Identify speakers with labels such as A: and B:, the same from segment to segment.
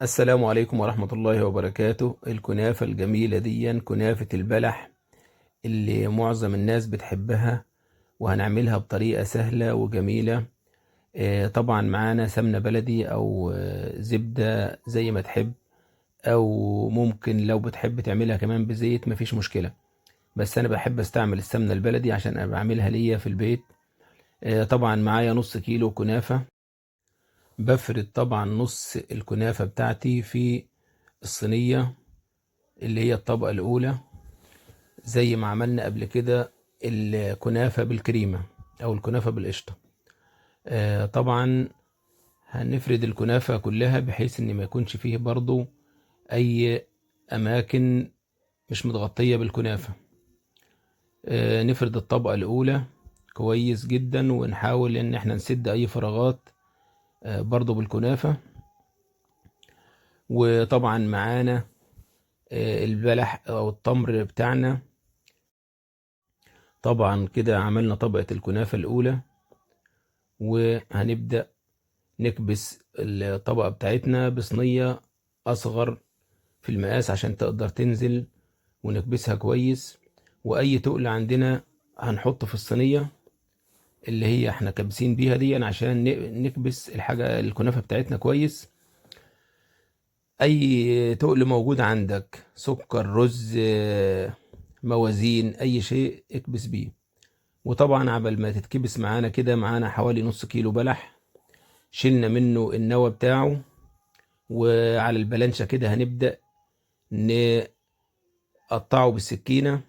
A: السلام عليكم ورحمة الله وبركاته. الكنافة الجميلة دي كنافة البلح اللي معظم الناس بتحبها، وهنعملها بطريقة سهلة وجميلة. طبعا معانا سمنة بلدي أو زبدة زي ما تحب، أو ممكن لو بتحب تعملها كمان بزيت مفيش مشكلة. بس أنا بحب أستعمل السمنة البلدي عشان أبقى أعملها ليا في البيت. طبعا معايا نص كيلو كنافة. بفرد طبعا نص الكنافة بتاعتي في الصينية اللي هي الطبقة الأولى، زي ما عملنا قبل كده الكنافة بالكريمة أو الكنافة بالقشطة. طبعا هنفرد الكنافة كلها بحيث إن ما يكونش فيه برضو أي أماكن مش متغطية بالكنافة. نفرد الطبقة الأولى كويس جدا، ونحاول إن احنا نسد أي فراغات برضو بالكنافة. وطبعا معانا البلح أو التمر بتاعنا. طبعا كده عملنا طبقة الكنافة الأولى، وهنبدأ نكبس الطبقة بتاعتنا بصينية أصغر في المقاس عشان تقدر تنزل، ونكبسها كويس. وأي تقل عندنا هنحطه في الصينية اللي هي احنا كابسين بيها دي عشان نكبس الحاجة الكنافة بتاعتنا كويس. أي تقل موجود عندك، سكر، رز، موازين، أي شيء اكبس بيه. وطبعا عبل ما تتكبس معانا كده، معانا حوالي نص كيلو بلح شلنا منه النوى بتاعه. وعلى البلانشة كده هنبدأ نقطعه بالسكينة.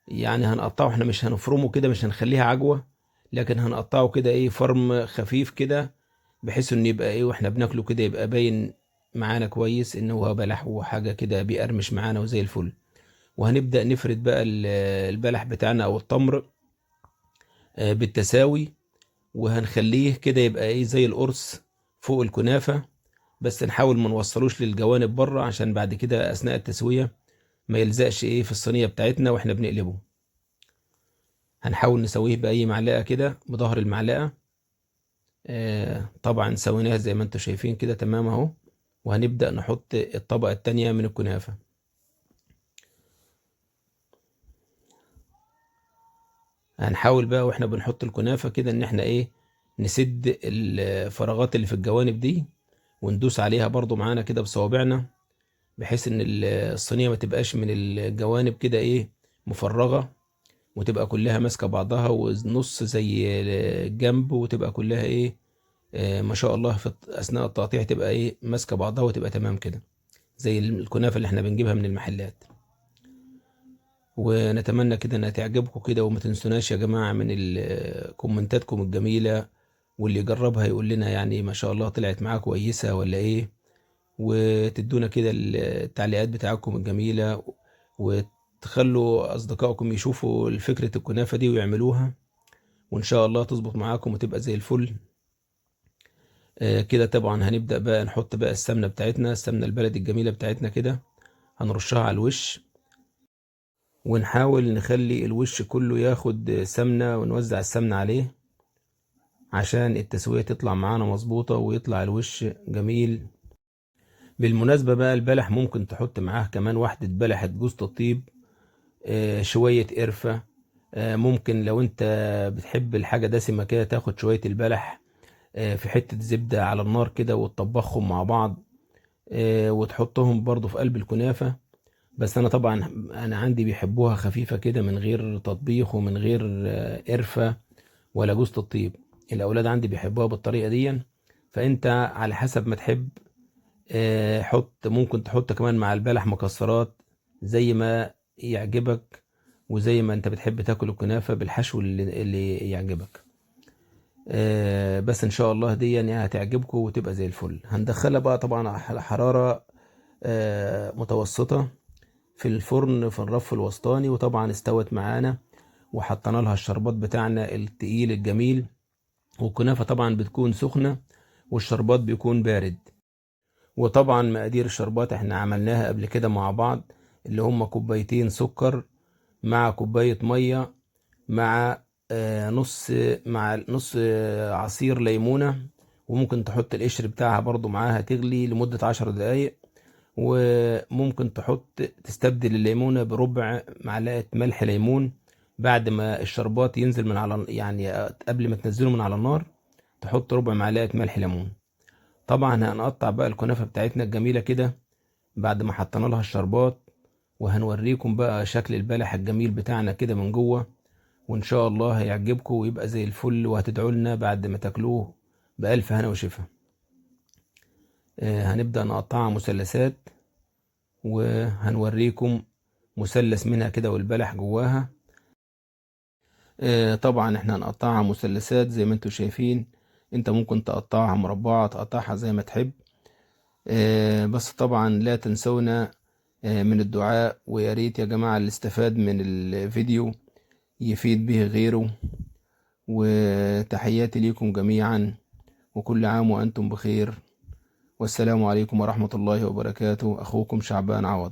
A: يعني هنقطعه، احنا مش هنفرمه كده، مش هنخليها عجوة، لكن هنقطعه كده ايه فرم خفيف كده، بحيث انه يبقى ايه واحنا بناكله كده يبقى باين معانا كويس ان هو بلح وحاجة كده بيقرمش معانا وزي الفل. وهنبدأ نفرد بقى البلح بتاعنا او التمر بالتساوي، وهنخليه كده يبقى ايه زي القرص فوق الكنافة. بس نحاول ما نوصلوش للجوانب بره عشان بعد كده اثناء التسوية ما يلزقش ايه في الصينية بتاعتنا واحنا بنقلبه. هنحاول نسويه بأي معلقة كده بظهر المعلقة. طبعا سويناها زي ما انتم شايفين كده تمام اهو. وهنبدأ نحط الطبقة التانية من الكنافة. هنحاول بقى واحنا بنحط الكنافة كده ان احنا ايه نسد الفراغات اللي في الجوانب دي، وندوس عليها برضو معانا كده بصوابعنا، بحيث ان الصينية ما تبقاش من الجوانب كده ايه مفرغة، وتبقى كلها ماسكة بعضها، ونص زي الجنب، وتبقى كلها ايه ما شاء الله في اثناء التقطيع تبقى ايه ماسكة بعضها وتبقى تمام كده زي الكنافة اللي احنا بنجيبها من المحلات. ونتمنى كده انها تعجبكم كده، وما تنسوناش يا جماعة من كومنتاتكم الجميلة، واللي جربها يقول لنا يعني ما شاء الله طلعت معاه كويسة ولا ايه. وتدونا كده التعليقات بتاعكم الجميلة، وتخلوا أصدقائكم يشوفوا فكرة الكنافة دي ويعملوها، وإن شاء الله تظبط معاكم وتبقى زي الفل. كده طبعا هنبدأ بقى نحط بقى السمنة بتاعتنا، السمنة البلدي الجميلة بتاعتنا كده هنرشها على الوش، ونحاول نخلي الوش كله ياخد سمنة، ونوزع السمنة عليه عشان التسوية تطلع معانا مظبوطة ويطلع الوش جميل. بالمناسبة بقى البلح ممكن تحط معاه كمان واحدة بلحة جوز الطيب، شوية قرفة. ممكن لو انت بتحب الحاجة دسمة كده تاخد شوية البلح في حتة زبدة على النار كده وتطبخهم مع بعض، وتحطهم برضو في قلب الكنافة. بس انا طبعا انا عندي بيحبوها خفيفة كده من غير تطبيخ ومن غير قرفة ولا جوز الطيب. الاولاد عندي بيحبوها بالطريقة دي، فانت على حسب ما تحب. حط، ممكن تحط كمان مع البلح مكسرات زي ما يعجبك، وزي ما انت بتحب تاكل الكنافة بالحشو اللي يعجبك. بس ان شاء الله دي يعني هتعجبكم وتبقى زي الفل. هندخلها بقى طبعا على حرارة متوسطة في الفرن في الرف الوسطاني. وطبعا استوت معانا، وحطينا لها الشربات بتاعنا التقيل الجميل. والكنافة طبعا بتكون سخنة، والشربات بيكون بارد. وطبعا مقادير الشربات احنا عملناها قبل كده مع بعض، اللي هم كوبايتين سكر مع كوباية مية مع نص عصير ليمونة، وممكن تحط القشر بتاعها برضو معاها تغلي لمدة 10 دقايق. وممكن تستبدل الليمونة بربع معلقة ملح ليمون بعد ما الشربات ينزل من على، يعني قبل ما تنزله من على النار تحط ربع معلقة ملح ليمون. طبعا هنقطع بقى الكنافة بتاعتنا الجميلة كده بعد ما حطينا لها الشربات، وهنوريكم بقى شكل البلح الجميل بتاعنا كده من جوه، وان شاء الله هيعجبكم ويبقى زي الفل، وهتدعوا لنا بعد ما تاكلوه بألف هنا وشفا. هنبدأ نقطعها مثلثات، وهنوريكم مثلث منها كده والبلح جواها. طبعا احنا هنقطعها مثلثات زي ما انتم شايفين. انت ممكن تقطعها مربعة، تقطعها زي ما تحب. بس طبعا لا تنسونا من الدعاء، ويا ريت يا جماعة اللي استفاد من الفيديو يفيد به غيره. وتحياتي ليكم جميعا، وكل عام وأنتم بخير، والسلام عليكم ورحمة الله وبركاته. أخوكم شعبان عوض.